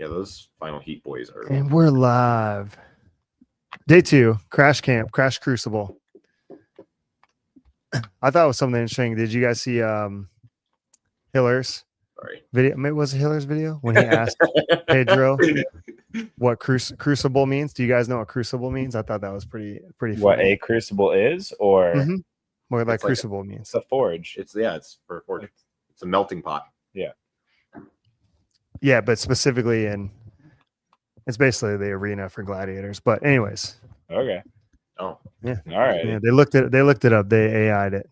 Yeah, those Final Heat boys are. And we're live. Day 2, Crash Camp, Crash Crucible. I thought it was something interesting. Did you guys see Hiller's video? Maybe it was Hiller's video when he asked Pedro what crucible means. Do you guys know what crucible means? I thought that was pretty funny. What a crucible is, or what like crucible means. It's a forge. It's for a forge. It's a melting pot. Yeah, but specifically it's basically the arena for gladiators. But anyways. Okay. Oh. Yeah. All right. Yeah, they looked it up. They AI'd it.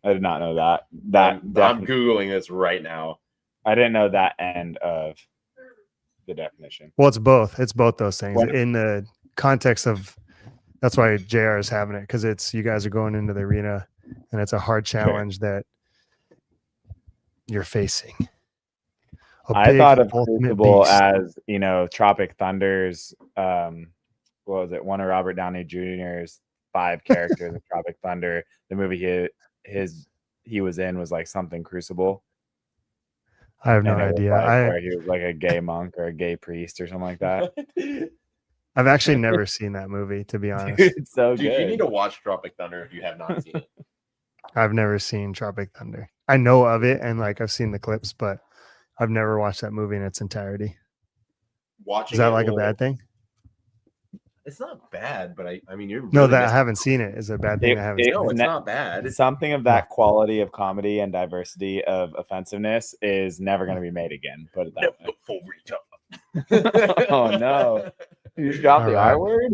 I did not know that. I'm Googling this right now. I didn't know that end of the definition. Well, it's both. It's both those things. In the context of, that's why JR is having it, because it's, you guys are going into the arena and it's a hard challenge that you're facing. I thought of Crucible as, Tropic Thunder's, what was it? One of Robert Downey Jr.'s 5 characters of Tropic Thunder. The movie he was in was like something Crucible. I have no idea. Where he was like a gay monk or a gay priest or something like that. I've actually never seen that movie, to be honest. It's so good. You need to watch Tropic Thunder if you have not seen it. I've never seen Tropic Thunder. I know of it and I've seen the clips, but I've never watched that movie in its entirety. Is that a bad thing? It's not bad, but I mean, you're really I haven't seen it. Is a bad thing. I haven't seen it. It's not bad. Something of that quality of comedy and diversity of offensiveness is never going to be made again. Put it that way. Oh no! You just dropped the I word.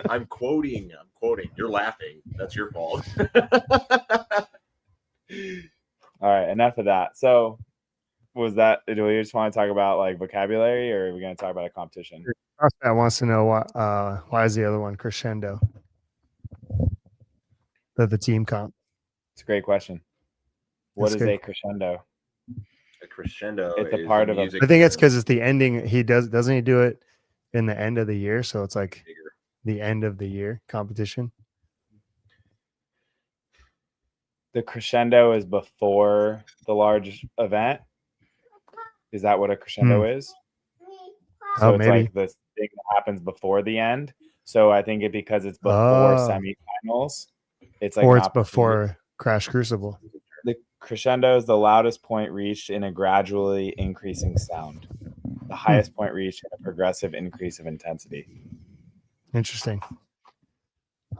I'm quoting. You're laughing. That's your fault. All right, enough of that. So, do we just want to talk about vocabulary, or are we going to talk about a competition? That wants to know why is the other one crescendo? The team comp. It's a great question. What is a crescendo? A crescendo. It's a part of music. I think it's because it's the ending. Doesn't he do it in the end of the year? So it's like the end of the year competition. The crescendo is before the large event. Is that what a crescendo is? So it's maybe. like this thing that happens before the end. So I think because it's before semifinals, it's it's before Crash Crucible. The crescendo is the loudest point reached in a gradually increasing sound. The highest point reached in a progressive increase of intensity. Interesting.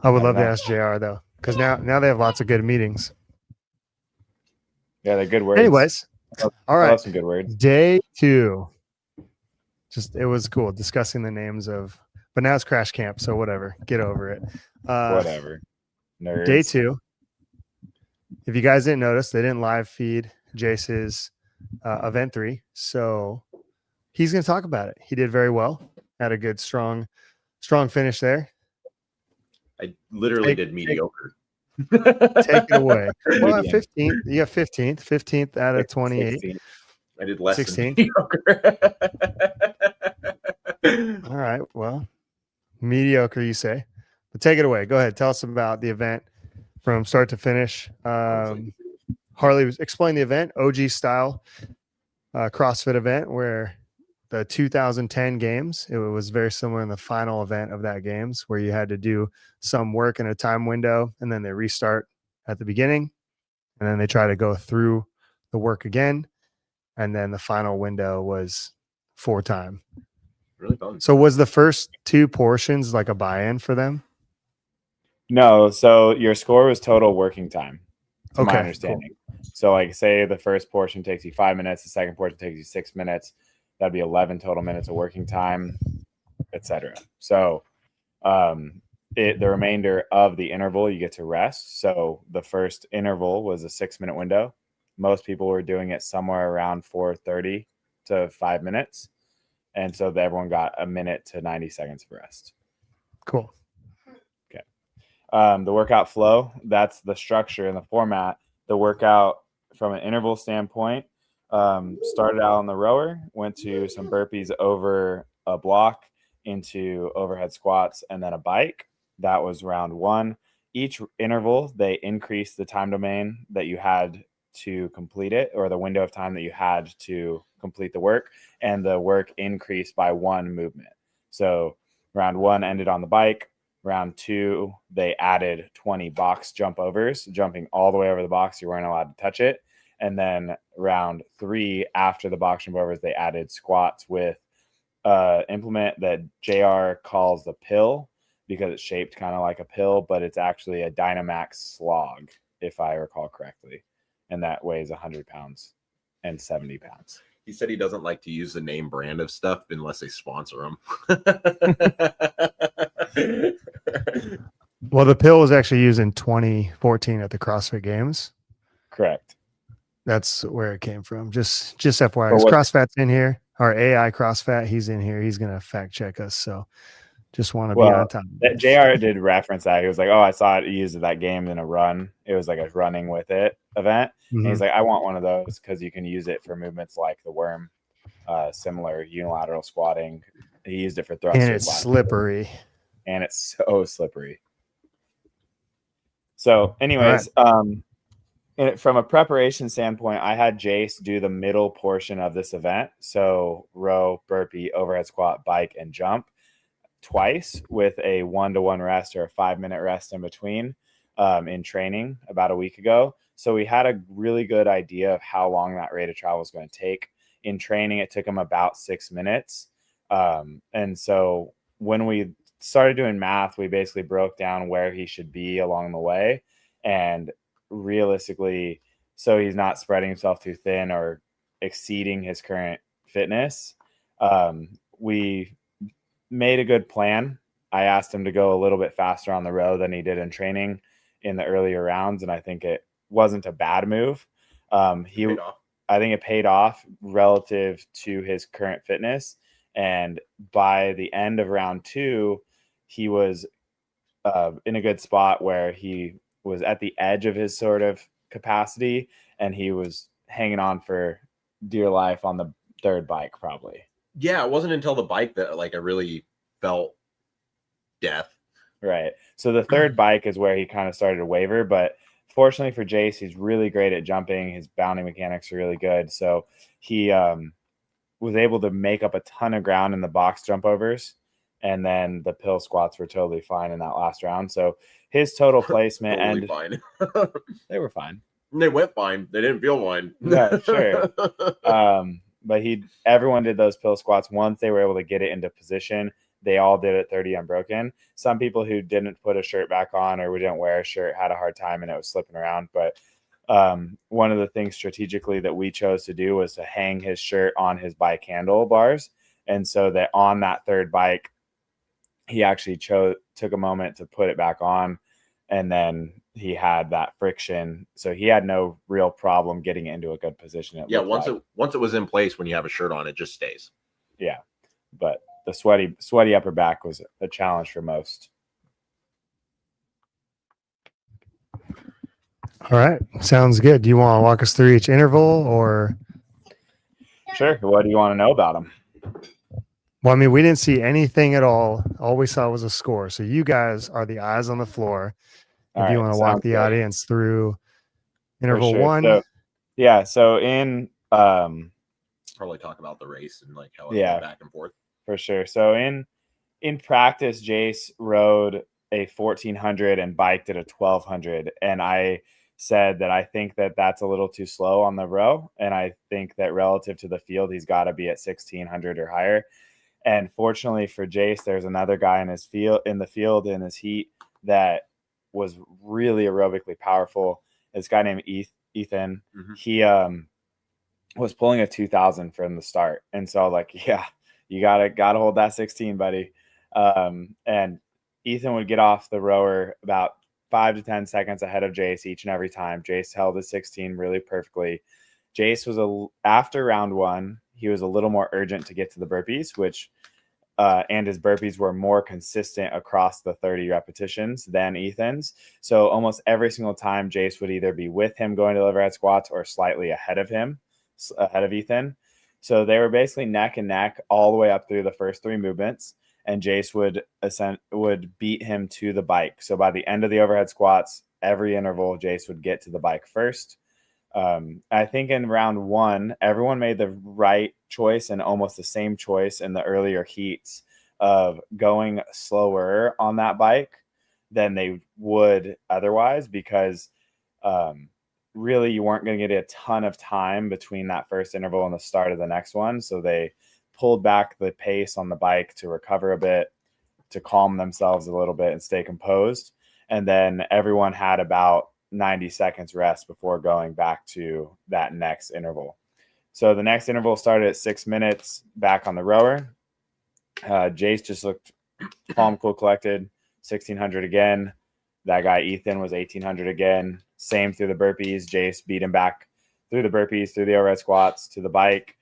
I would love to ask JR though, because now they have lots of good meetings. Yeah, they're good words. Anyways, all right. I love some good words. Day 2. It was cool discussing the names of, but now it's Crash Camp, so whatever. Get over it. Whatever. Nerds. Day 2. If you guys didn't notice, they didn't live feed Jace's event 3, so he's going to talk about it. He did very well. Had a good, strong finish there. I literally did mediocre. Take it away. Well, 15th. You got 15th out of 28. 16. I did less 16. than mediocre. All right. Well, mediocre, you say. But take it away. Go ahead. Tell us about the event from start to finish. Harley, explain the event, OG style CrossFit event where the 2010 games, it was very similar in the final event of that games where you had to do some work in a time window and then they restart at the beginning and then they try to go through the work again. And then the final window was 4 time. Really fun. So was the first 2 portions like a buy-in for them? No. So your score was total working time. To my understanding. Cool. So say the first portion takes you 5 minutes, the second portion takes you 6 minutes. That'd be 11 total minutes of working time, etc. So the remainder of the interval, you get to rest. So the first interval was a 6-minute window. Most people were doing it somewhere around 4:30 to 5 minutes. And so everyone got a minute to 90 seconds of rest. Cool. Okay. The workout flow, that's the structure and the format. The workout from an interval standpoint, started out on the rower, went to some burpees over a block into overhead squats and then a bike. That was round 1. Each interval, they increased the time domain that you had to complete it, or the window of time that you had to complete the work, and the work increased by 1 movement. So round 1 ended on the bike. Round 2, they added 20 box jump overs, jumping all the way over the box. You weren't allowed to touch it. And then round 3, after the box jump overs, they added squats with implement that JR calls the pill, because it's shaped kind of like a pill, but it's actually a Dynamax slog, if I recall correctly. And that weighs 100 pounds and 70 pounds. He said he doesn't like to use the name brand of stuff unless they sponsor him. Well, the pill was actually used in 2014 at the CrossFit Games. Correct. That's where it came from. Just FYI, But what- CrossFat's in here. Our AI CrossFat, he's in here. He's gonna fact check us. So just want to be Well, on top. That JR did reference that. He was like, "Oh, I saw it used at that game in a run. It was like a running with it event." And Mhm. he's like, "I want one of those because you can use it for movements like the worm, similar unilateral squatting." He used it for thrusters, And it's last- slippery. and it's so slippery. So, anyways, from a preparation standpoint, I had Jace do the middle portion of this event. So row, burpee, overhead squat, bike, and jump twice with a 1-to-1 rest or a 5-minute rest in between in training about a week ago. So we had a really good idea of how long that rate of travel was going to take. In training, it took him about 6 minutes. And so when we started doing math, we basically broke down where he should be along the way. And realistically, so he's not spreading himself too thin or exceeding his current fitness, we made a good plan. I asked him to go a little bit faster on the row than he did in training in the earlier rounds, and I think it wasn't a bad move. I think it paid off relative to his current fitness, and by the end of round 2, he was in a good spot where he was at the edge of his sort of capacity, and he was hanging on for dear life on the third bike, probably. Yeah, it wasn't until the bike that I really felt death. Right. So the third bike is where he kind of started to waver, but fortunately for Jace, he's really great at jumping. His bounding mechanics are really good. So he was able to make up a ton of ground in the box jump overs, and then the pill squats were totally fine in that last round. So his total placement Totally and fine. they were fine. They went fine. They didn't feel fine. No, sure. But everyone did those pill squats once they were able to get it into position. They all did it 30 unbroken. Some people who didn't put a shirt back on or didn't wear a shirt had a hard time and it was slipping around. But one of the things strategically that we chose to do was to hang his shirt on his bike handlebars. And so that on that third bike, he actually took a moment to put it back on, and then he had that friction. So he had no real problem getting into a good position. Yeah, once it was in place, when you have a shirt on, it just stays. Yeah, but the sweaty upper back was a challenge for most. All right. Sounds good. Do you want to walk us through each interval or? Sure. What do you want to know about them? Well, I mean, we didn't see anything at all. All we saw was a score. So you guys are the eyes on the floor. If you want to walk the audience through interval one. So in probably talk about the race and how it went back and forth. For sure. So in practice, Jace rode a 1400 and biked at a 1200, and I said that I think that that's a little too slow on the row, and I think that relative to the field, he's got to be at 1600 or higher. And fortunately for Jace, there's another guy in the field in his heat that was really aerobically powerful. This guy named Ethan. Mm-hmm. He was pulling a 2000 from the start, and so I was like, yeah, you gotta hold that 16, buddy. And Ethan would get off the rower about 5 to 10 seconds ahead of Jace each and every time. Jace held his 16 really perfectly. Jace was after round 1, he was a little more urgent to get to the burpees, which and his burpees were more consistent across the 30 repetitions than Ethan's. So almost every single time, Jace would either be with him going to overhead squats or slightly ahead of Ethan. So they were basically neck and neck all the way up through the first 3 movements, and Jace would beat him to the bike. So by the end of the overhead squats, every interval, Jace would get to the bike first. I think in round 1, everyone made the right choice and almost the same choice in the earlier heats of going slower on that bike than they would otherwise, because really you weren't going to get a ton of time between that first interval and the start of the next one. So they pulled back the pace on the bike to recover a bit, to calm themselves a little bit and stay composed. And then everyone had about 90 seconds rest before going back to that next interval. So the next interval started at 6 minutes back on the rower. Jace just looked calm, cool, collected. 1600 again. That guy Ethan was 1800 again. Same through the burpees. Jace beat him back through the burpees, through the overhead squats, to the bike.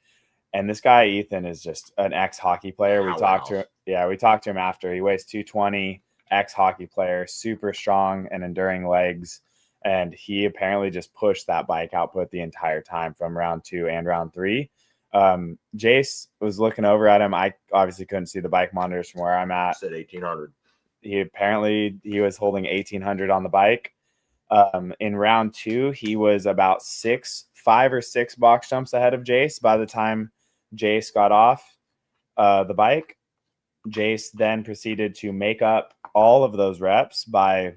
And this guy Ethan is just an ex-hockey player. We talked to him after. He weighs 220, ex-hockey player, super strong and enduring legs. And he apparently just pushed that bike output the entire time from round 2 and round 3. Jace was looking over at him. I obviously couldn't see the bike monitors from where I'm at. Said 1800. He was holding 1800 on the bike. In round 2, he was about 5 or 6 box jumps ahead of Jace by the time Jace got off the bike. Jace then proceeded to make up all of those reps by,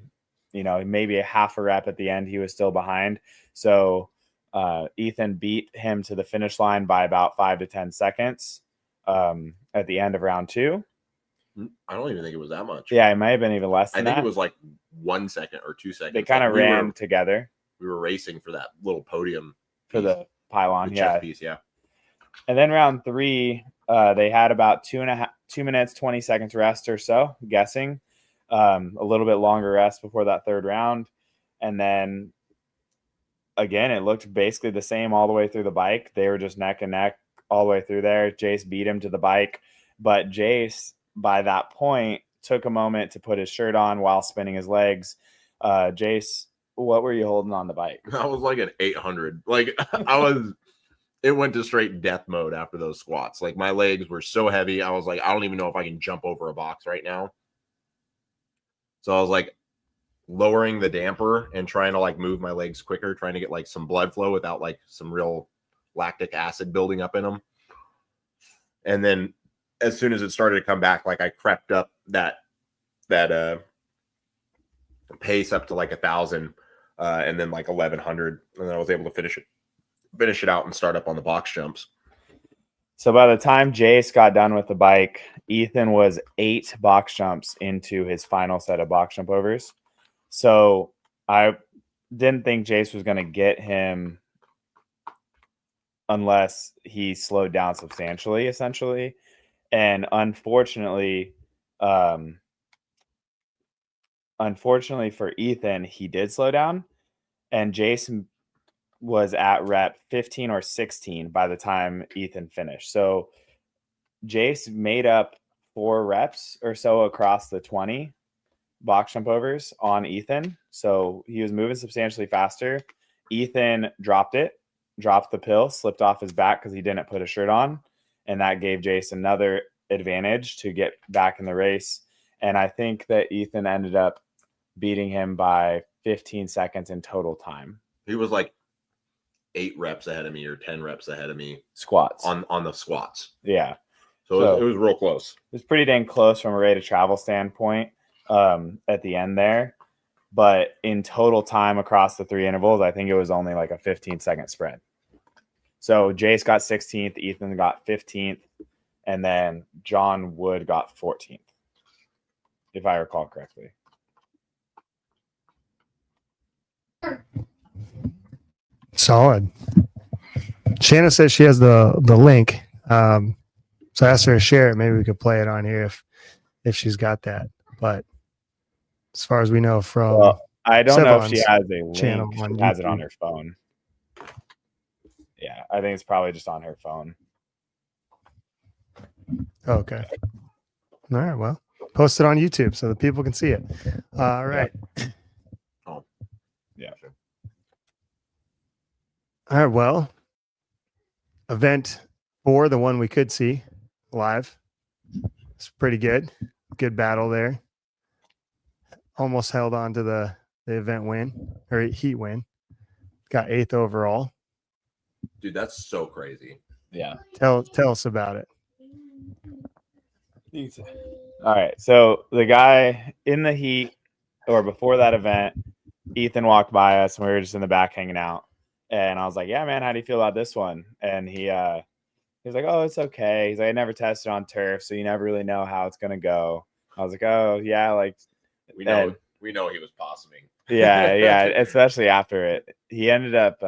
maybe a half a rep at the end. He was still behind. So Ethan beat him to the finish line by about 5 to 10 seconds at the end of round 2. I don't even think it was that much. Yeah, it might have been even less than that. I think it was like 1 second or 2 seconds. They kind of ran together. We were racing for that little podium for the pylon. The piece, yeah. And then round 3, they had about 2 minutes, 20 seconds rest or so, guessing. A little bit longer rest before that third round. And then again, it looked basically the same all the way through the bike. They were just neck and neck all the way through there. Jace beat him to the bike. But Jace, by that point, took a moment to put his shirt on while spinning his legs. Jace, what were you holding on the bike? I was like an 800. Like it went to straight death mode after those squats. Like my legs were so heavy. I was like, I don't even know if I can jump over a box right now. So I was like lowering the damper and trying to like move my legs quicker, trying to get like some blood flow without like some real lactic acid building up in them. And then as soon as it started to come back, like I crept up that pace up to like 1,000 and then like 1,100, and then I was able to finish it out and start up on the box jumps. So by the time Jace got done with the bike, Ethan was 8 box jumps into his final set of box jump overs. So I didn't think Jace was going to get him unless he slowed down substantially, essentially. And unfortunately for Ethan, he did slow down, and Jason was at rep 15 or 16 by the time Ethan finished. So Jace made up 4 reps or so across the 20 box jump overs on Ethan. So he was moving substantially faster. Ethan dropped the pill, slipped off his back because he didn't put a shirt on. And that gave Jace another advantage to get back in the race. And I think that Ethan ended up beating him by 15 seconds in total time. He was like 8 reps ahead of me or 10 reps ahead of me. Squats. On the squats. Yeah. So it was real close. It was pretty dang close from a rate of travel standpoint at the end there. But in total time across the 3 intervals, I think it was only like a 15-second spread. So Jace got 16th, Ethan got 15th, and then John Wood got 14th, if I recall correctly. Solid. Shanna says she has the link. So I asked her to share it. Maybe we could play it on here if she's got that. But as far as we know from I don't know if she has a link. Channel She on has it YouTube. on her phone. Yeah, I think it's probably just on her phone. Okay. All right. Well, post it on YouTube so the people can see it. All right. Oh, yeah. All right. Well, event 4, the one we could see live. It's pretty good. Good battle there. Almost held on to the event win or heat win. got 8th overall. Dude, that's so crazy. Yeah. Tell us about it. All right. So the guy in the heat or before that event, Ethan walked by us and we were just in the back hanging out. And I was like, yeah, man, how do you feel about this one? And he was like, oh, it's okay. He's like, I never tested on turf, so you never really know how it's gonna go. I was like, oh yeah, like We know he was possuming. yeah, especially after it. He ended up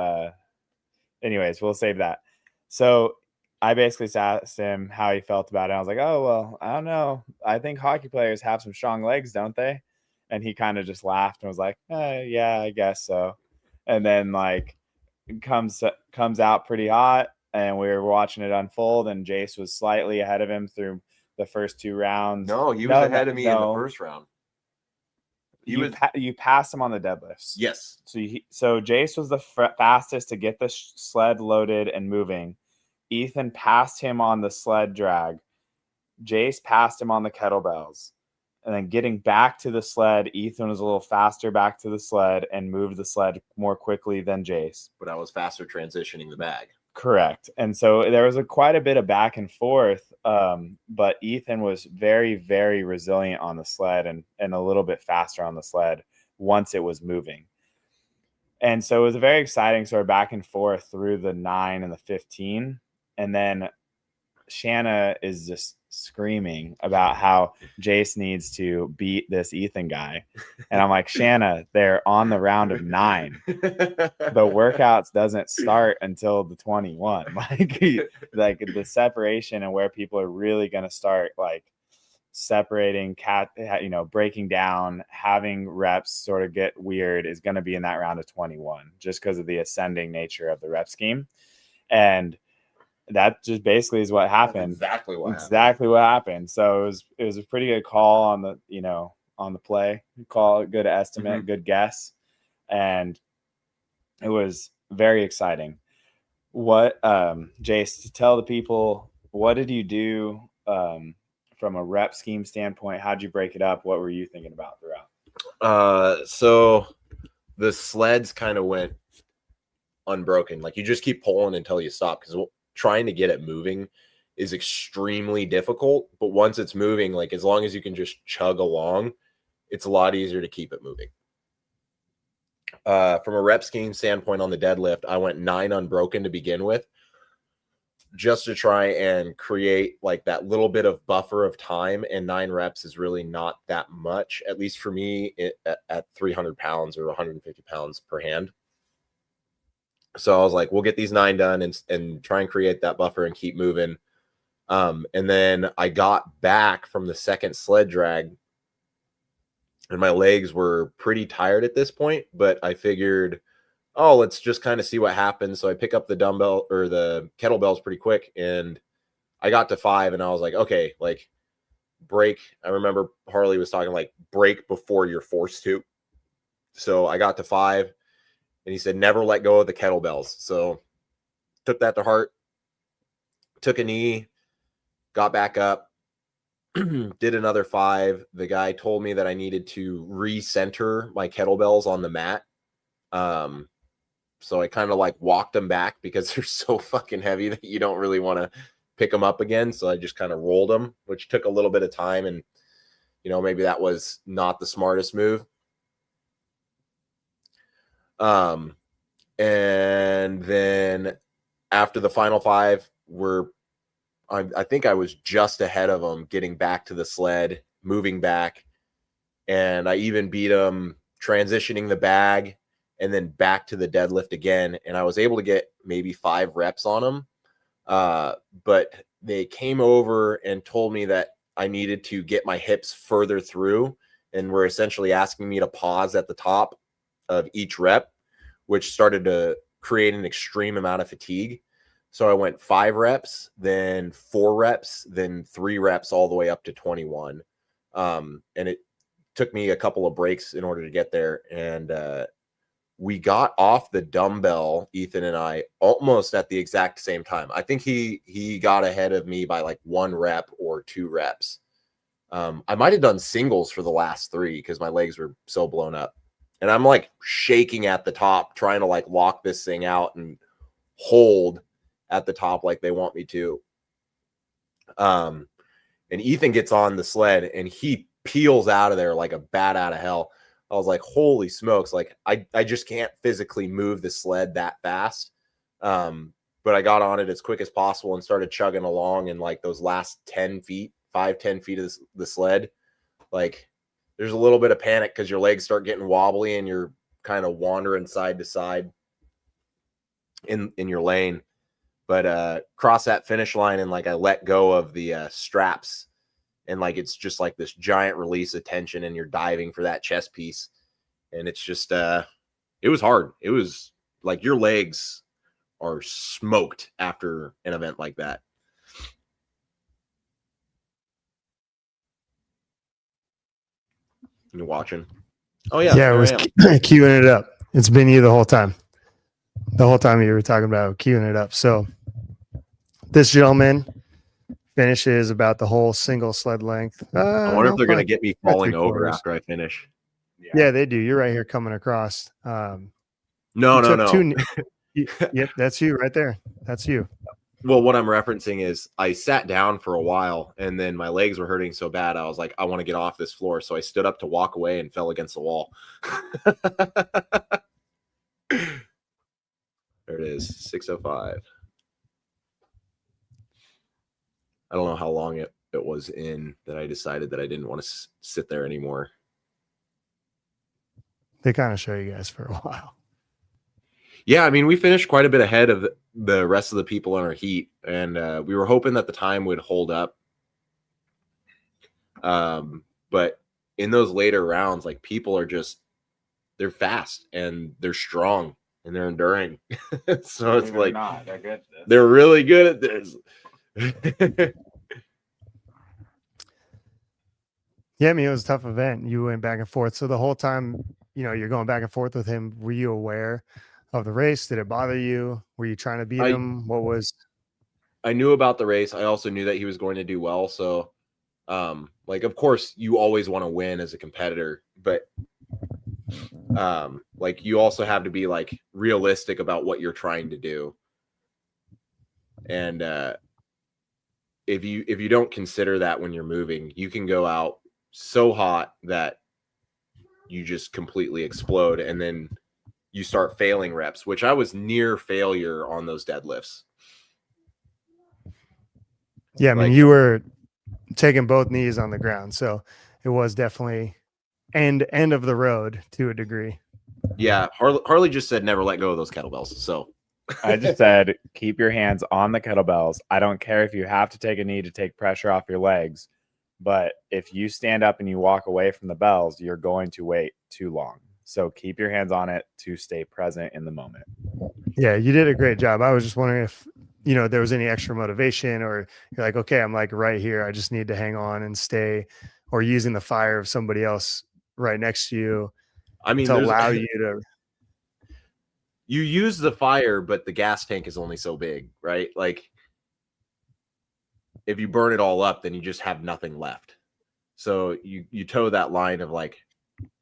anyways, we'll save that. So I basically asked him how he felt about it. I was like, oh well, I don't know. I think hockey players have some strong legs, don't they? And he kind of just laughed and was like, yeah, I guess so. And then like comes out pretty hot, and we were watching it unfold, and Jace was slightly ahead of him through the first 2 rounds. No, he was ahead of me in the first round. You passed him on the deadlifts. Yes. So Jace was the fastest to get the sled loaded and moving. Ethan passed him on the sled drag. Jace passed him on the kettlebells. And then getting back to the sled, Ethan was a little faster back to the sled and moved the sled more quickly than Jace. But I was faster transitioning the bag. Correct. And so there was quite a bit of back and forth, but Ethan was very, very resilient on the sled and a little bit faster on the sled once it was moving. And so it was a very exciting sort of back and forth through the 9 and the 15. And then Shanna is just screaming about how Jace needs to beat this Ethan guy. And I'm like, Shanna, they're on the round of 9. The workouts doesn't start until the 21. Like the separation and where people are really going to start like separating, breaking down, having reps sort of get weird is going to be in that round of 21 just because of the ascending nature of the rep scheme. And that just basically is what happened. That's exactly what happened. So it was a pretty good call on the, on the play. Call it good estimate, good guess. And it was very exciting. What Jace, to tell the people, what did you do from a rep scheme standpoint? How'd you break it up? What were you thinking about throughout? So the sleds kind of went unbroken. Like you just keep pulling until you stop, because trying to get it moving is extremely difficult. But once it's moving, like as long as you can just chug along, it's a lot easier to keep it moving. From a rep scheme standpoint on the deadlift, I went 9 unbroken to begin with, just to try and create like that little bit of buffer of time. And 9 reps is really not that much, at least for me, at 300 pounds or 150 pounds per hand. So I was like, we'll get these 9 done and try and create that buffer and keep moving. And then I got back from the second sled drag, and my legs were pretty tired at this point, but I figured, oh, let's just kind of see what happens. So I pick up the dumbbell or the kettlebells pretty quick, and I got to 5, and I was like, okay, like break. I remember Harley was talking like break before you're forced to. So I got to 5. And he said, never let go of the kettlebells. So took that to heart, took a knee, got back up, did another 5. The guy told me that I needed to recenter my kettlebells on the mat. So I kind of like walked them back because they're so fucking heavy that you don't really want to pick them up again. So I just kind of rolled them, which took a little bit of time. And, maybe that was not the smartest move. And then after the final 5, I think I was just ahead of them getting back to the sled, moving back. And I even beat them transitioning the bag and then back to the deadlift again. And I was able to get maybe 5 reps on them. But they came over and told me that I needed to get my hips further through, and were essentially asking me to pause at the top of each rep, which started to create an extreme amount of fatigue. So I went 5 reps, then 4 reps, then 3 reps, all the way up to 21. And it took me a couple of breaks in order to get there. And we got off the dumbbell, Ethan and I, almost at the exact same time. I think he got ahead of me by like 1 rep or 2 reps. I might have done singles for the last 3 because my legs were so blown up. and I'm like shaking at the top, trying to like lock this thing out and hold at the top like they want me to. And Ethan gets on the sled and he peels out of there like a bat out of hell. I was like, holy smokes. Like I just can't physically move the sled that fast. But I got on it as quick as possible and started chugging along. And like those last 10 feet, 5-10 feet of the sled, like there's a little bit of panic because your legs start getting wobbly and you're kind of wandering side to side in your lane. But cross that finish line and like I let go of the straps, and like it's just like this giant release of tension and you're diving for that chest piece. And it's just it was hard. It was like your legs are smoked after an event like that. You watching? Oh yeah. Yeah, it was queuing it up. It's been you the whole time. The whole time you were talking about queuing it up. So this gentleman finishes about the whole single sled length. I wonder if they're going to get me falling over 3/4. after I finish. Yeah, they do. You're right here coming across. No. Yep, that's you right there. That's you. Well, what I'm referencing is I sat down for a while and then my legs were hurting so bad. I was like, I want to get off this floor. So I stood up to walk away and fell against the wall. There it is, 6:05. I don't know how long it was in that I decided that I didn't want to sit there anymore. They kind of show you guys for a while. Yeah, I mean, we finished quite a bit ahead of the rest of the people in our heat, and we were hoping that the time would hold up. But in those later rounds, like people are they're fast and they're strong and they're enduring. So it's like they're good at this. They're really good at this. Yeah, I mean, it was a tough event. You went back and forth. So the whole time, you're going back and forth with him. Were you aware of the race? Did it bother you? Were you trying to beat him? What was? I knew about the race. I also knew that he was going to do well. So, like, of course, you always want to win as a competitor, but like you also have to be like realistic about what you're trying to do. And if you don't consider that when you're moving, you can go out so hot that you just completely explode, and then you start failing reps, which I was near failure on those deadlifts. Yeah, I mean, you were taking both knees on the ground, so it was definitely end of the road to a degree. Yeah, Harley just said never let go of those kettlebells. So I just said keep your hands on the kettlebells. I don't care if you have to take a knee to take pressure off your legs, but if you stand up and you walk away from the bells, you're going to wait too long. So keep your hands on it to stay present in the moment. Yeah, you did a great job. I was just wondering if, there was any extra motivation, or you're like, okay, I'm like right here. I just need to hang on and stay, or using the fire of somebody else right next to you. I mean, to allow you to. You use the fire, but the gas tank is only so big, right? Like if you burn it all up, then you just have nothing left. So you toe that line of like,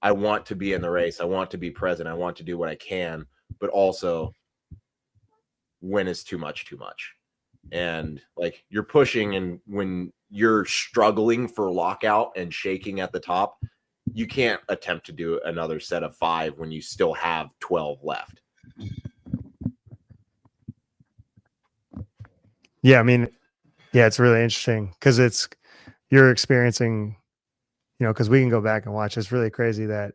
I want to be in the race. I want to be present. I want to do what I can, but also when is too much. And like you're pushing, and when you're struggling for lockout and shaking at the top, you can't attempt to do another set of 5 when you still have 12 left. Yeah, I mean, yeah, it's really interesting because you're experiencing, because we can go back and watch. It's really crazy that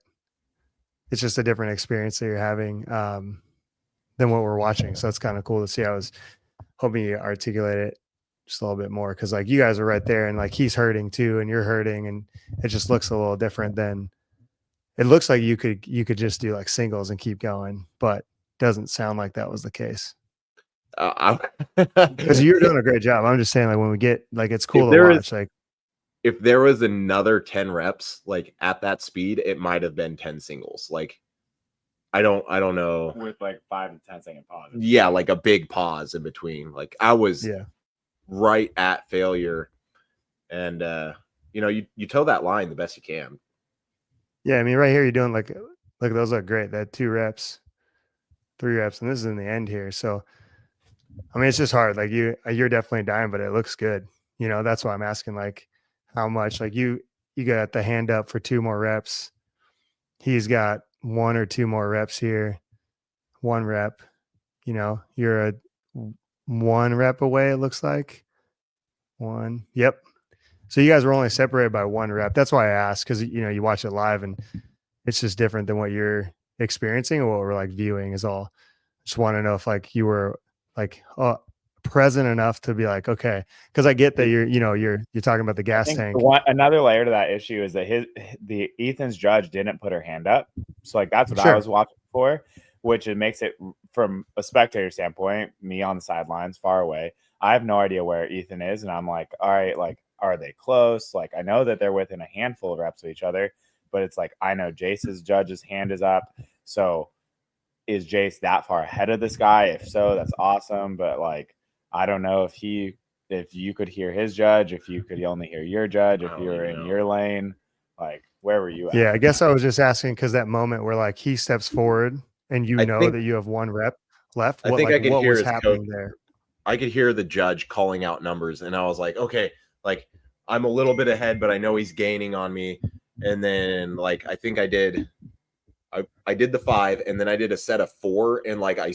it's just a different experience that you're having than what we're watching. So it's kind of cool to see. I was hoping you articulate it just a little bit more, because like you guys are right there, and like he's hurting too, and you're hurting, and it just looks a little different than it looks like you could just do like singles and keep going, but doesn't sound like that was the case. Because you're doing a great job. I'm just saying, like when we get like, it's cool to watch. Like if there was another 10 reps, like at that speed, it might have been 10 singles. Like I don't know. With like 5 to 10 second pauses. Yeah, like a big pause in between. Like I was right at failure, and you toe that line the best you can. Yeah, I mean, right here you're doing like Look, those look great. That 2 reps, 3 reps, and this is in the end here. So, I mean, it's just hard. Like you're definitely dying, but it looks good. You know, that's why I'm asking, like, how much. Like you got the hand up for 2 more reps. He's got 1 or 2 more reps here. 1 rep. You know, you're a 1 rep away. It looks like 1. Yep. So you guys were only separated by 1 rep. That's why I asked, because you know you watch it live and it's just different than what you're experiencing or what we're like viewing is all. Just want to know if like you were like present enough to be like, okay, because I get that you're talking about the gas tank. Another layer to that issue is that Ethan's judge didn't put her hand up, so like that's what I was watching for, which it makes it from a spectator standpoint, me on the sidelines far away. I have no idea where Ethan is, and I'm like, all right, like, are they close? Like, I know that they're within a handful of reps of each other, but it's like I know Jace's judge's hand is up, so is Jace that far ahead of this guy? If so, that's awesome, but like I don't know if you could hear his judge, if you could only hear your judge, if you were in your lane, like where were you at? Yeah, I guess I was just asking because that moment where like he steps forward and you know that you have 1 rep left. I think I could hear his happening there. I could hear the judge calling out numbers, and I was like, okay, like I'm a little bit ahead, but I know he's gaining on me. And then like I think I did the 5, and then I did a set of 4, and like I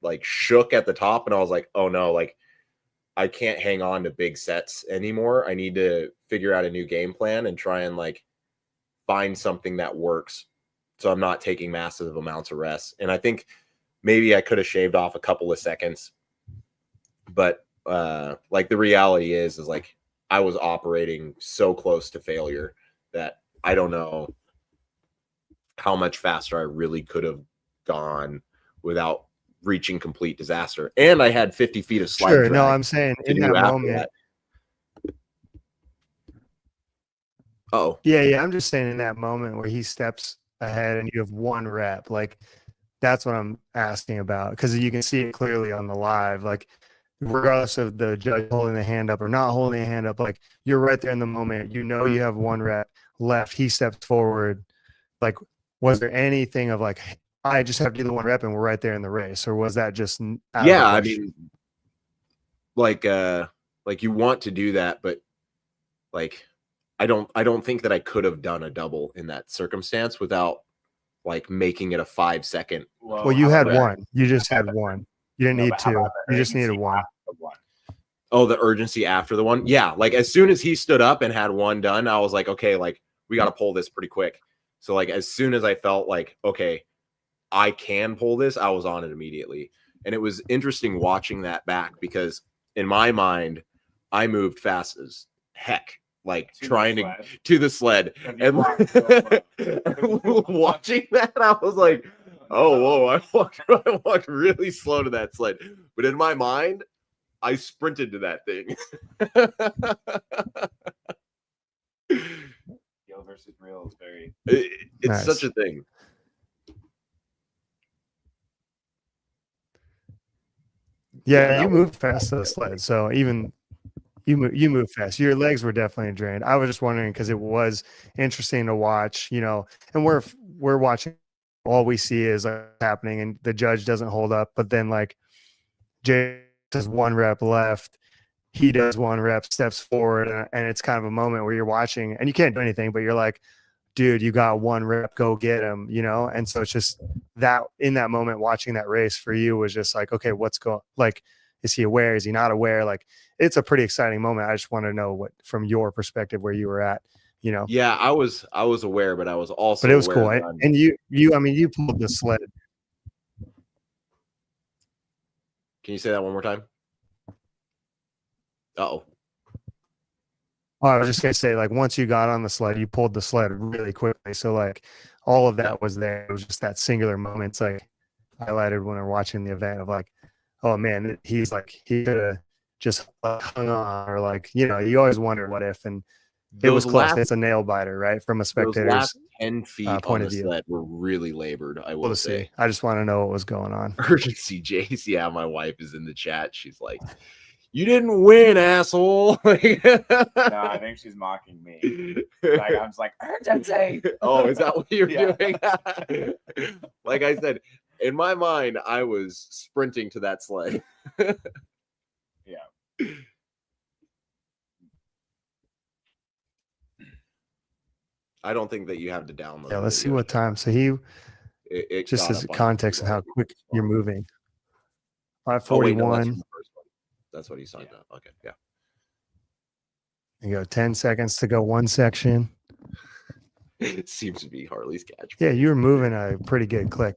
like shook at the top, and I was like, oh no, like I can't hang on to big sets anymore. I need to figure out a new game plan and try and like find something that works, so I'm not taking massive amounts of rest. And I think maybe I could have shaved off a couple of seconds, but like the reality is like I was operating so close to failure that I don't know how much faster I really could have gone without reaching complete disaster. And I had 50 feet of slide. Sure. No, I'm saying in that moment. Oh, yeah. I'm just saying in that moment where he steps ahead and you have 1 rep, like that's what I'm asking about, because you can see it clearly on the live. Like, regardless of the judge holding the hand up or not holding the hand up, like you're right there in the moment. You know you have 1 rep left. He steps forward. Like, was there anything of like, I just have to do the 1 rep and we're right there in the race, or was that just I mean, like you want to do that, but like I don't think that I could have done a double in that circumstance without like making it a 5 second. Well, you had 1. You just had 1. You didn't need 2. You just needed 1. Oh, the urgency after the 1. Yeah. Like as soon as he stood up and had 1 done, I was like, okay, like we got to pull this pretty quick. So like, as soon as I felt like, okay, I can pull this, I was on it immediately. And it was interesting watching that back, because in my mind, I moved fast as heck, like trying to the sled. And watching that, I was like, oh, whoa, I walked really slow to that sled. But in my mind, I sprinted to that thing. Real versus real is very... It's nice. Such a thing. Yeah, you moved fast to the sled. So even you moved fast. Your legs were definitely drained. I was just wondering because it was interesting to watch, you know, and we're watching. All we see is happening, and the judge doesn't hold up. But then like Jay does 1 rep left. He does 1 rep, steps forward, and it's kind of a moment where you're watching and you can't do anything, but you're like, dude, you got 1 rep, go get him, you know? And so it's just that in that moment, watching that race for you was just like, okay, what's going, like, is he aware? Is he not aware? Like, it's a pretty exciting moment. I just want to know what, from your perspective, where you were at, you know? Yeah, I was aware, but I was also, but it was cool. And you, I mean, you pulled the sled. Can you say that one more time? Uh-oh. Oh, I was just gonna say, like, once you got on the sled, you pulled the sled really quickly. So like all of that was there. It was just that singular moment. It's like highlighted when we're watching the event of like, oh man, he could have just hung on, or like, you know, you always wonder what if, and it was close. It's a nail biter, right? From a spectator's last 10 feet point on of the view. sled were really labored, I will say. I just want to know what was going on. Urgency, Jace. Yeah, my wife is in the chat. She's like, You didn't win, asshole. No, I think she's mocking me. Like I'm just like urgency. Oh, is that what you're Yeah. doing? Like I said, in my mind, I was sprinting to that sled. Yeah. I don't think that you have to download. Yeah, the let's see video what yet. time. So he It just got as up on context and how YouTube. quick you're moving. Oh wait, no, that's 541. from the first one. That's what he signed up. Okay, yeah. You go 10 seconds to go one section. It seems to be Harley's catch. Yeah, you were moving a pretty good click.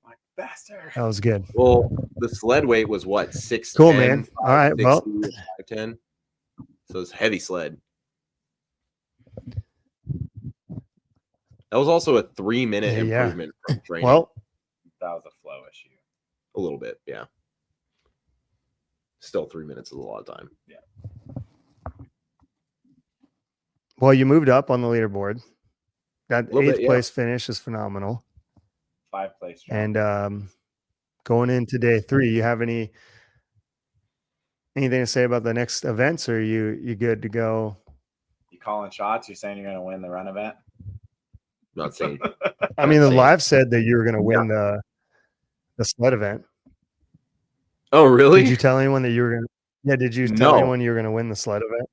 Like bastard. That was good. Well, the sled weight was what, 6'10", Cool, man. All right, 5'60", well, 5'10". So it's heavy sled. That was also a 3-minute Yeah. improvement from training. well, That was a flow issue. A little bit, yeah. Still 3 minutes is a lot of time. well, you moved up on the leaderboard. That Little eighth bit, yeah. place finish is phenomenal. 5 place. And going into day 3, you have anything to say about the next events, or you good to go? You calling shots? You're saying you're going to win the run event? Not saying. I mean, the Same. live said that you were going to win the sled event. Oh, really? Did you tell anyone that you were going to? Yeah, did you tell No. anyone you were going to win the sled event?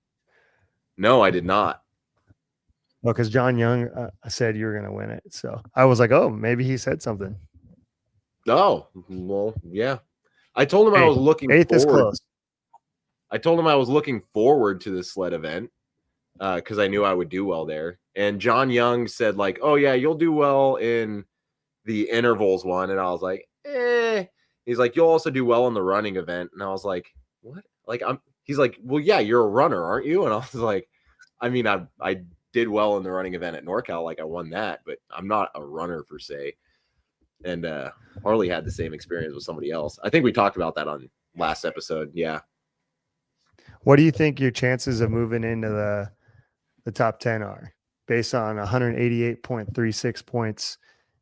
No, I did not. Well, because John Young said you were going to win it. So I was like, oh, maybe he said something. Oh, well, yeah. I told him I was looking Eighth is forward. close. I told him I was looking forward to the sled event because I knew I would do well there. And John Young said, like, oh, yeah, you'll do well in the intervals one. And I was like, eh. He's like, you'll also do well in the running event. And I was like, what? Like, he's like, well, yeah, you're a runner, aren't you? And I was like, I mean, I did well in the running event at NorCal. Like, I won that, but I'm not a runner per se. And Harley had the same experience with somebody else. I think we talked about that on last episode. Yeah. What do you think your chances of moving into the top 10 are based on 188.36 points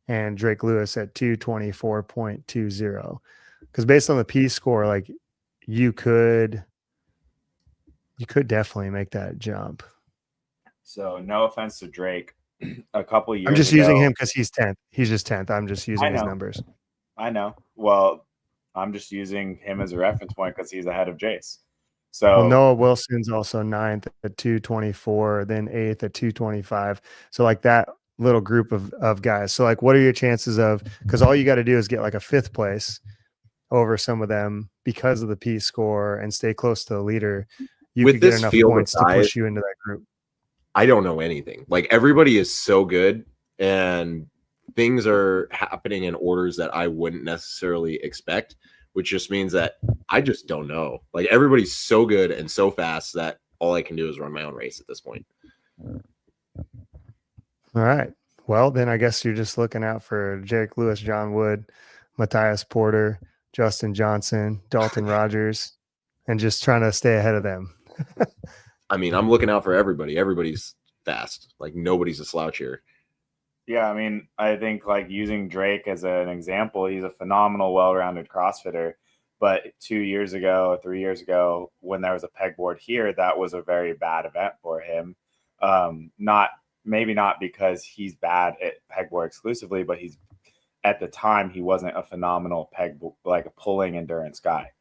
and Drake Lewis at 224.20? Because based on the P score, like you could definitely make that jump. So no offense to Drake. A couple years I'm just ago, using him because he's 10th. He's just 10th. I'm just using his know. numbers. I know. Well, I'm just using him as a reference point because he's ahead of Jace. So Well, Noah Wilson's also 9th at 224, then 8th at 225. So like that little group of guys. So like, what are your chances of, because all you got to do is get like a 5th place over some of them because of the P score and stay close to the leader. You With could get this enough field of points to guys, push you into that group. I don't know anything. Like, everybody is so good and things are happening in orders that I wouldn't necessarily expect, which just means that I just don't know. Like, everybody's so good and so fast that all I can do is run my own race at this point. All right. Well, then I guess you're just looking out for Jake Lewis, John Wood, Matthias Porter, Justin Johnson, Dalton Rogers, and just trying to stay ahead of them. I mean, I'm looking out for everybody. Everybody's fast. Like, nobody's a slouch here. yeah, I mean, I think like using Drake as an example, he's a phenomenal, well-rounded CrossFitter. But 2 years ago, 3 years ago, when there was a pegboard here, that was a very bad event for him. Maybe not because he's bad at pegboard exclusively, but he's at the time he wasn't a phenomenal like a pulling endurance guy.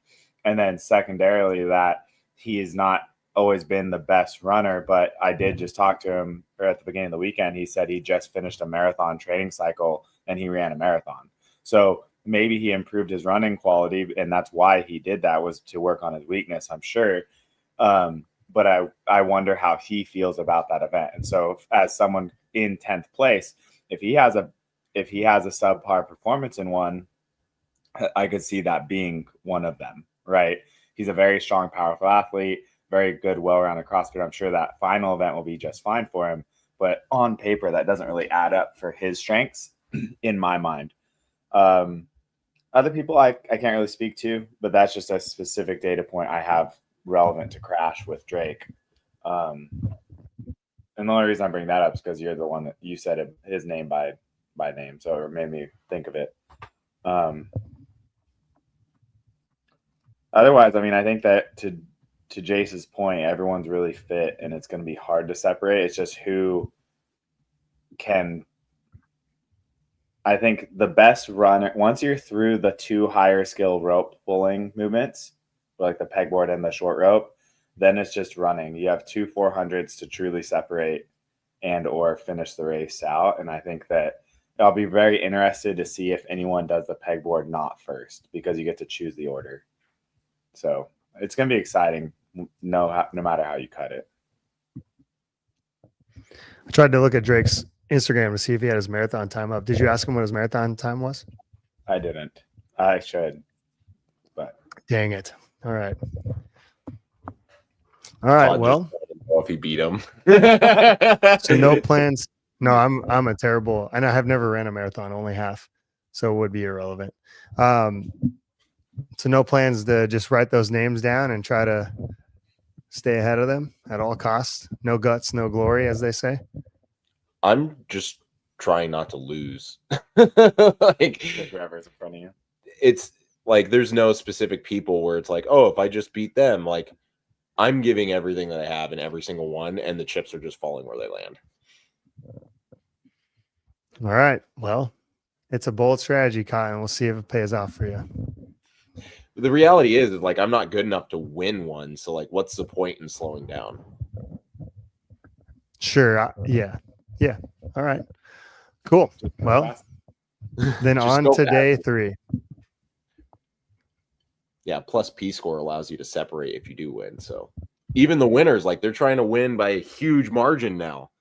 And then secondarily, that he has not always been the best runner. But I did just talk to him at the beginning of the weekend. He said he just finished a marathon training cycle and he ran a marathon. So maybe he improved his running quality, and that's why he did that, was to work on his weakness, I'm sure. But I wonder how he feels about that event. And so as someone in 10th place, if he has a subpar performance in one, I could see that being one of them, right? He's a very strong, powerful athlete, very good, well-rounded CrossFitter. I'm sure that final event will be just fine for him. But on paper, that doesn't really add up for his strengths in my mind. Other people I can't really speak to, but that's just a specific data point I have relevant to Crash with Drake. And the only reason I bring that up is because you're the one that you said his name by name, so it made me think of it. Otherwise, I mean, I think that to Jace's point, everyone's really fit, and it's going to be hard to separate. It's just who can. I think the best runner, once you're through the 2 higher skill rope pulling movements, like the pegboard and the short rope, then it's just running. You have 2 400s to truly separate and or finish the race out. And I think that I'll be very interested to see if anyone does the pegboard not first, because you get to choose the order. So it's going to be exciting, no matter how you cut it. I tried to look at Drake's Instagram to see if he had his marathon time up. Did you ask him what his marathon time was? I didn't. I should, but dang it. All right. All right. Well, if he beat him. So no plans. No, I'm a terrible, and I have never ran a marathon, only half, so it would be irrelevant. So no plans to just write those names down and try to stay ahead of them at all costs. No guts, no glory, as they say. I'm just trying not to lose. Like whoever's in front of you. It's like there's no specific people where it's like, oh, if I just beat them, like I'm giving everything that I have in every single one, and the chips are just falling where they land. All right. Well, it's a bold strategy, Cotton. We'll see if it pays off for you. The reality is like I'm not good enough to win one, so like what's the point in slowing down? Sure. Yeah. All right. Cool. Well, then Just on go to fast. day 3. Yeah, plus P score allows you to separate if you do win. So even the winners, like they're trying to win by a huge margin now.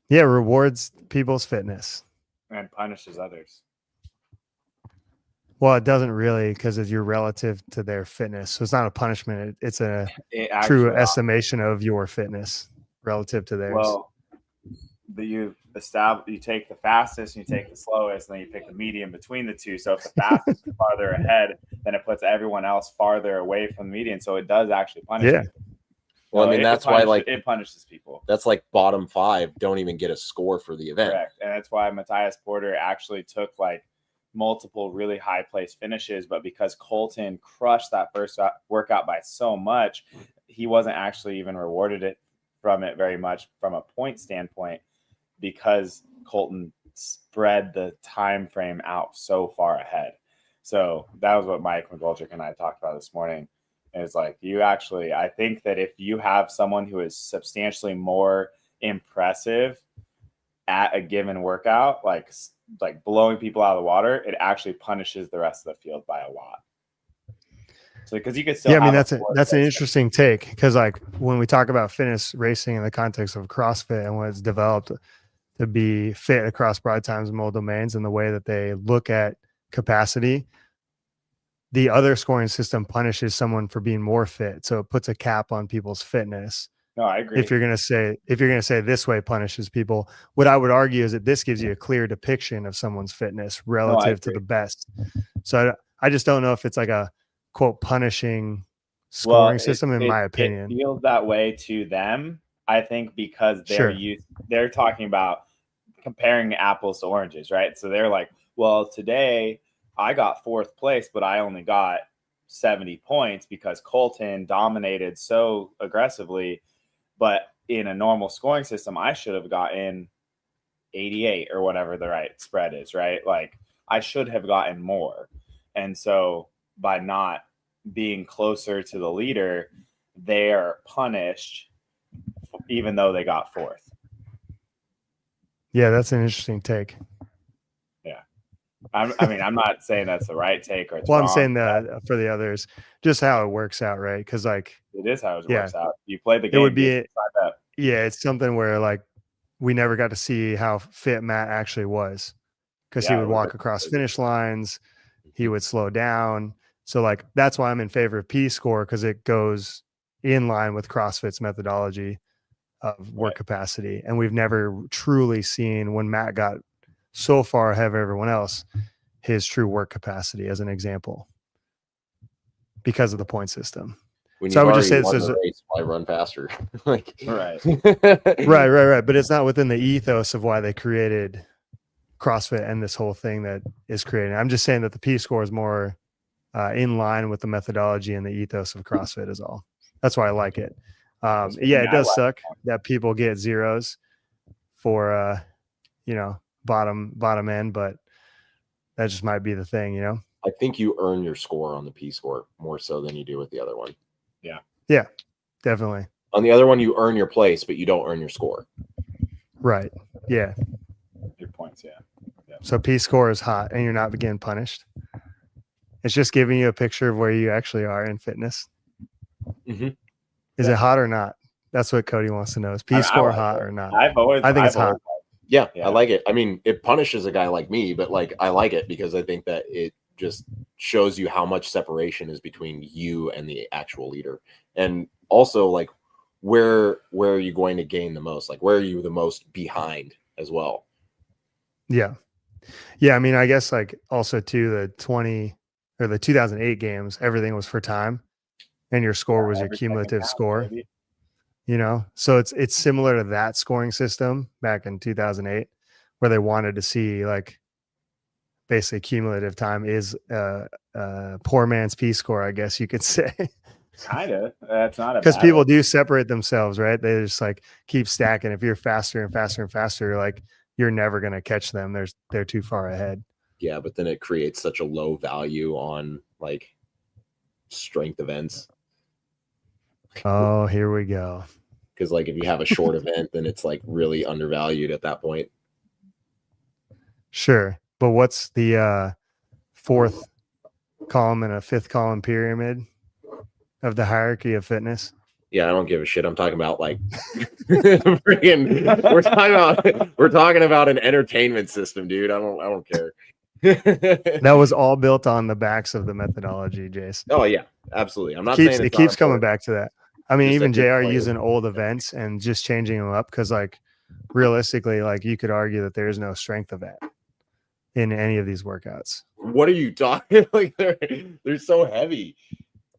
Yeah, rewards people's fitness. And punishes others. Well, it doesn't really, because you're relative to their fitness. So it's not a punishment. It's a It true actually- estimation of your fitness relative to theirs. Well, you take the fastest and you take the slowest, and then you pick the median between the two. So if the fastest is farther ahead, then it puts everyone else farther away from the median. So it does actually punish. Yeah. people. Well, I So mean, it that's why punishes- like it punishes people. that's like bottom 5 don't even get a score for the event. Correct. And that's why Matthias Porter actually took like multiple really high place finishes, but because Colton crushed that first workout by so much, he wasn't actually even rewarded from it very much from a point standpoint, because Colton spread the time frame out so far ahead. So that was what Mike McGoldrick and I talked about this morning. And it's like, I think that if you have someone who is substantially more impressive at a given workout, like blowing people out of the water, it actually punishes the rest of the field by a lot. So because you could still, yeah, I mean, have that's an interesting take, because like when we talk about fitness racing in the context of CrossFit and when it's developed to be fit across broad times and mole domains, and the way that they look at capacity, the other scoring system punishes someone for being more fit. So it puts a cap on people's fitness. No, I agree. If you're going to say this way punishes people, what I would argue is that this gives you a clear depiction of someone's fitness relative to the best. So I just don't know if it's like a quote punishing scoring system, in my opinion. It feels that way to them, I think, because they're talking about comparing apples to oranges, right? So they're like, well, today I got 4th place, but I only got 70 points because Colton dominated so aggressively. But in a normal scoring system, I should have gotten 88 or whatever the right spread is, right? Like I should have gotten more. And so by not being closer to the leader, they are punished even though they got 4th. Yeah, that's an interesting take. Yeah. I'm not saying that's the right take or it's well, I'm wrong, saying that for the others, just how it works out, right? Because like it is how it works out. You play the game. It would be sign up. Yeah, it's something where like we never got to see how fit Matt actually was, because he would walk across finish lines, he would slow down. So like that's why I'm in favor of P score, because it goes in line with CrossFit's methodology of work capacity. And we've never truly seen, when Matt got so far ahead of everyone else, his true work capacity as an example, because of the point system. When So I you've would just say already this won is the race, why run faster? Like Right. Right. But it's not within the ethos of why they created CrossFit and this whole thing that is created. I'm just saying that the P score is more in line with the methodology and the ethos of CrossFit is all. That's why I like it. That's what Yeah, it I does like. suck that people get zeros for bottom end, but that just might be the thing, you know. I think you earn your score on the P score more so than you do with the other one. Yeah, definitely. On the other one, you earn your place, but you don't earn your score. Right. Yeah. Your points, yeah. So P score is hot and you're not getting punished. It's just giving you a picture of where you actually are in fitness. Mm-hmm. Is it hot or not? That's what Cody wants to know. Is P I score like hot it. or not? I think it's hot. Yeah, Yeah. I like it. I mean, it punishes a guy like me, but like I like it because I think that it just shows you how much separation is between you and the actual leader. And also like where are you going to gain the most? Like where are you the most behind as well? Yeah. Yeah. I mean, I guess like also too, the 2008 games, everything was for time and your score was your Every second cumulative counts, score, baby. you know? So it's similar to that scoring system back in 2008 where they wanted to see like basically cumulative time is poor man's P score, I guess you could say. Kind of. That's not a Because bad people one. do separate themselves, right? They just like keep stacking. If you're faster and faster and faster, like you're never going to catch them. They're too far ahead. Yeah, but then it creates such a low value on like strength events. Oh, here we go. Because like if you have a short event, then it's like really undervalued at that point. Sure. But what's the fourth column and a fifth column pyramid of the hierarchy of fitness? Yeah, I don't give a shit. I'm talking about like we're talking about an entertainment system, dude. I don't care. That was all built on the backs of the methodology, Jace. Oh yeah, absolutely. I'm not saying It it's keeps not coming important. back to that. I mean, Just even a good JR player. using old events and just changing them up because, like, realistically, like you could argue that there is no strength event in any of these workouts. What are you talking? Like they're so heavy.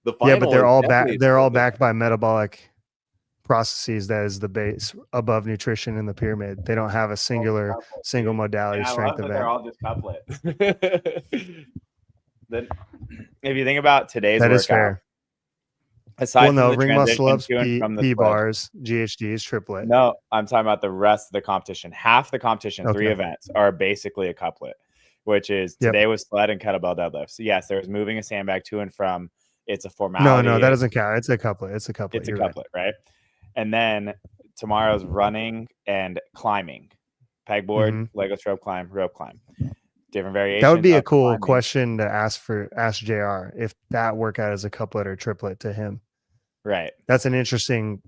The Yeah, but final they're is all definitely back. They're all strength backed by metabolic processes. That is the base above nutrition in the pyramid. They don't have a single modality And I strength love that event. they're all just couplets. event. Then, if you think about today's That workout, is fair. aside Well, from no, the ring muscle transition ups, to and from the P split, bars, GHDs, triplet. no, I'm talking about the rest of the competition. Half the competition, 3 Okay. events, are basically a couplet, which is Yep. today was sled and kettlebell deadlifts. So yes, there was moving a sandbag to and from. It's a formality. No, that doesn't count. It's a couplet. It's a couplet. It's a You're right. couplet, right? And then tomorrow's running and climbing, pegboard, Mhm. Lego rope climb, different variations. That would be a of cool climbing. question to ask JR if that workout is a couplet or triplet to him. Right? That's an interesting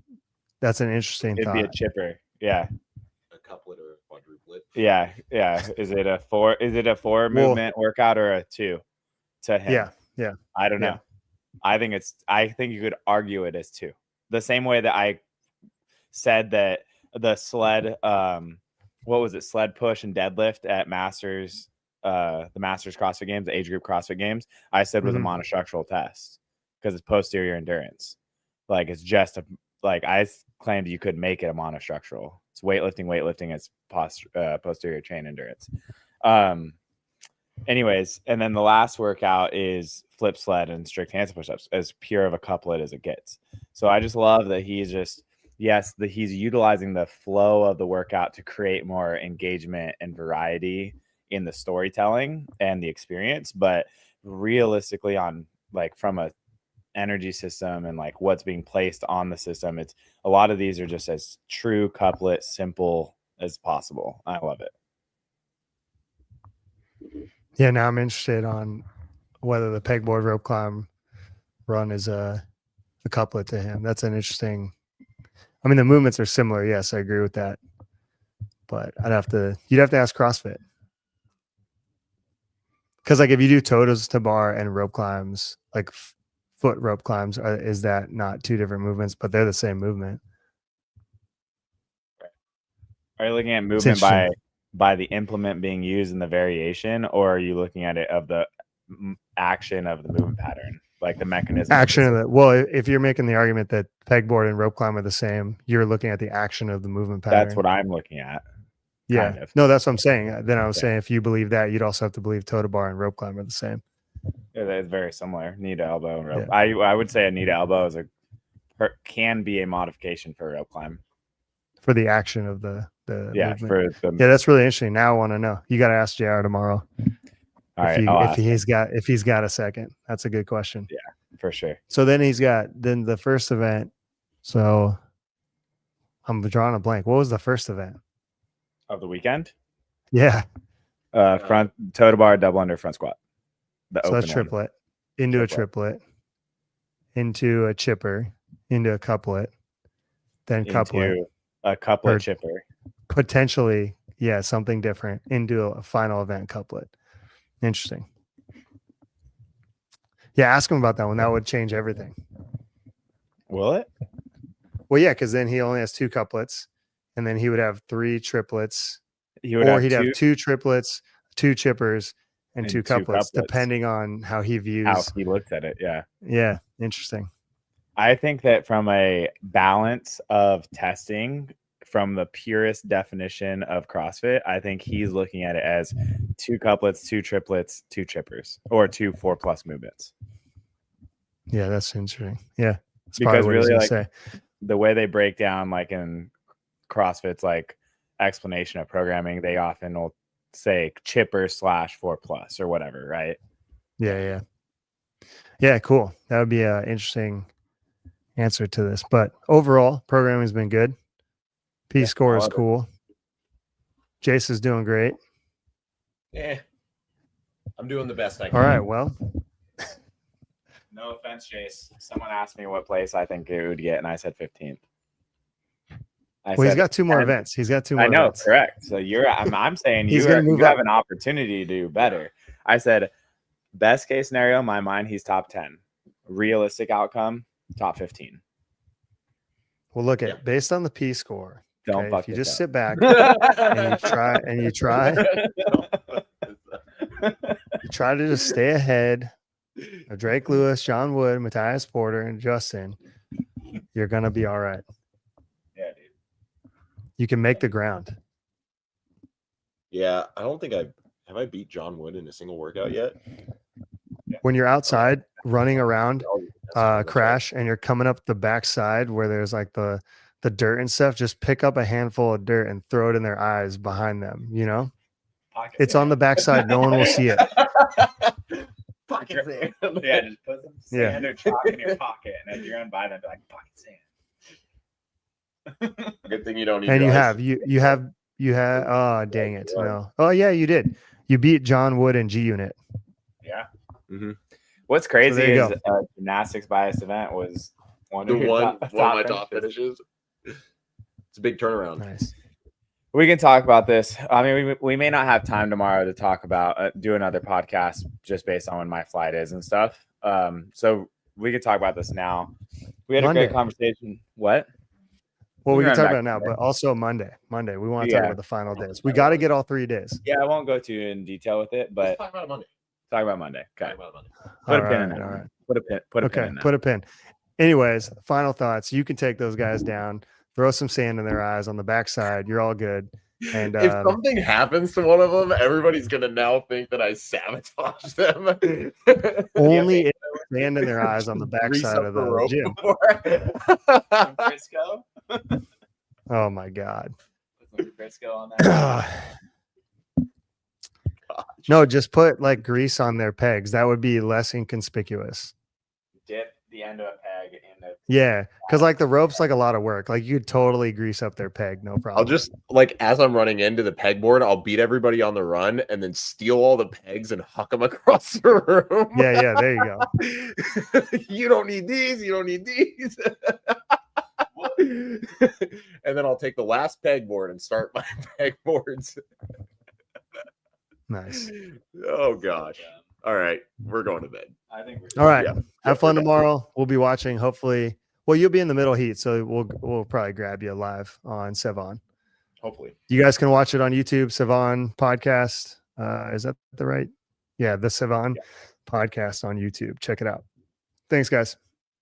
It'd be a thought. chipper. Yeah, A couplet or a quadruplet. yeah. Is it a 4? Is it a 4 movement workout or a 2 to him? Yeah. I don't Yeah. know. I think you could argue it as 2. The same way that I said that the sled, what was it, sled push and deadlift at Masters, the Masters CrossFit Games, the age group CrossFit Games, I said was a monostructural test because it's posterior endurance. Like it's just I claimed you could make it a monostructural. It's weightlifting. It's posterior chain endurance. Anyways, and then the last workout is flip sled and strict handstand push-ups, as pure of a couplet as it gets. So I just love that he's utilizing the flow of the workout to create more engagement and variety in the storytelling and the experience. But realistically, on like from a energy system and like what's being placed on the system, it's a lot of these are just as true couplet, simple as possible. I love it. Yeah, now I'm interested on whether the pegboard rope climb run is a couplet to him. That's an interesting. I mean, the movements are similar. Yes, I agree with that. But you'd have to ask CrossFit. Because like if you do toes to bar and rope climbs, like foot rope climbs, is that not 2 different movements, but they're the same movement? Are you looking at movement by the implement being used in the variation, or are you looking at it of the action of the movement pattern, like the mechanism? Action of the well, if you're making the argument that pegboard and rope climb are the same, you're looking at the action of the movement pattern. That's what I'm looking at. Yeah. Kind of. No, that's what I'm saying. Then I was saying if you believe that, you'd also have to believe toe to bar and rope climb are the same. Yeah, it's very similar. Knee to elbow and rope. Yeah. I would say a knee to elbow can be a modification for a rope climb. for the action of the Yeah, movement. for the Yeah, that's really interesting. Now I want to know. You got to ask JR tomorrow all right. I'll ask if he's got a second. That's a good question. for sure. So then then the first event. So I'm drawing a blank. What was the first event? Of the weekend, Yeah. front toe to bar, double under front squat. The So that's open one. triplet into a triplet, into a chipper, into a couplet, then couplet, Into a couplet Or- chipper. potentially, yeah, something different into a final event couplet. Interesting. Yeah, ask him about that one. That would change everything. Will it? Well, yeah, because then he only has 2 couplets, and then he would have 3 triplets, He would or have he'd two, have 2 triplets, 2 chippers, and And 2 two couplets, couplets. depending on how he views. how he looks at it. Yeah. Yeah, interesting. I think that from a balance of testing, from the purest definition of CrossFit, I think he's looking at it as 2 couplets, 2 triplets, 2 chippers, or 2 4+ movements. Yeah, that's interesting. Yeah, that's Because probably what really, he's gonna say. The way they break down, like in CrossFit's like explanation of programming, they often will say chipper / 4+ or whatever, right? Yeah, cool. That would be an interesting answer to this. But overall, programming has been good. P score is love it. cool. Jace is doing great. Yeah. I'm doing the best I can. All right, well, No offense, Jace. Someone asked me what place I think it would get, and I said 15th. he's got 2 more 10th. events. He's got 2 more I know, events. correct. So I'm saying He's you gonna move have up. an opportunity to do better. I said, best case scenario, in my mind, he's top 10. Realistic outcome, top 15. Well, look at Yeah. based on the P score. Don't Okay, fuck if you this just up. sit back and you try to just stay ahead of Drake Lewis, John Wood, Matthias Porter, and Justin, you're gonna be all right. Yeah, dude. You can make the ground. Yeah, I don't think have I beat John Wood in a single workout yet. When you're outside running around, Oh, that's right. crash, and you're coming up the backside where there's like the dirt and stuff, just pick up a handful of dirt and throw it in their eyes behind them. You know, Pocket it's on the backside. No one will see it. Pocket sand. Yeah, just put some Yeah. sand or chalk in your pocket, and as you're run by them, be like pocket sand. Good thing you don't need. And you guys. have. Oh, dang it! No. Oh yeah, you did. You beat John Wood in G Unit. Yeah. Mhm. What's crazy there you is gymnastics bias event was one The of your one of my finishes. top finishes. It's a big turnaround. Nice. We can talk about this. I mean, we may not have time tomorrow to talk about do another podcast just based on when my flight is and stuff. So we could talk about this now. We had Monday. a great conversation. What? Well, we We can run talk back about it now, Monday. but also Monday. We want to talk Yeah. about the final days. We got to get all 3 days. Yeah, I won't go too in detail with it, Let's but talk about it Monday. talk about Monday. Okay. Talk about it Monday. Put a All pin in right, that. all right. Put a pin. Put a pin Okay, in that. put a pin. Anyways, final thoughts. You can take those guys down, throw some sand in their eyes on the backside. You're all good. And If something happens to one of them, everybody's gonna now think that I sabotaged them. only if sand in their eyes on the Grease backside up of the the rope gym. before. Frisco. Oh my God. Put some Frisco on that. No, just put like grease on their pegs. That would be less inconspicuous. Dip the end of a peg in the. Yeah, because like the rope's like a lot of work. Like you could totally grease up their peg, no problem. I'll just like as I'm running into the pegboard, I'll beat everybody on the run and then steal all the pegs and huck them across the room. Yeah, there you go. You don't need these. You don't need these. And then I'll take the last pegboard and start my pegboards. Nice. Oh gosh. All right, we're going to bed. I think we're. All right. Yeah. Have fun tomorrow. We'll be watching. Hopefully, well, you'll be in the middle heat, so we'll probably grab you live on Sevon. Hopefully. You guys can watch it on YouTube, Sevon podcast. Is that the right? Yeah, the Sevon podcast on YouTube. Check it out. Thanks, guys.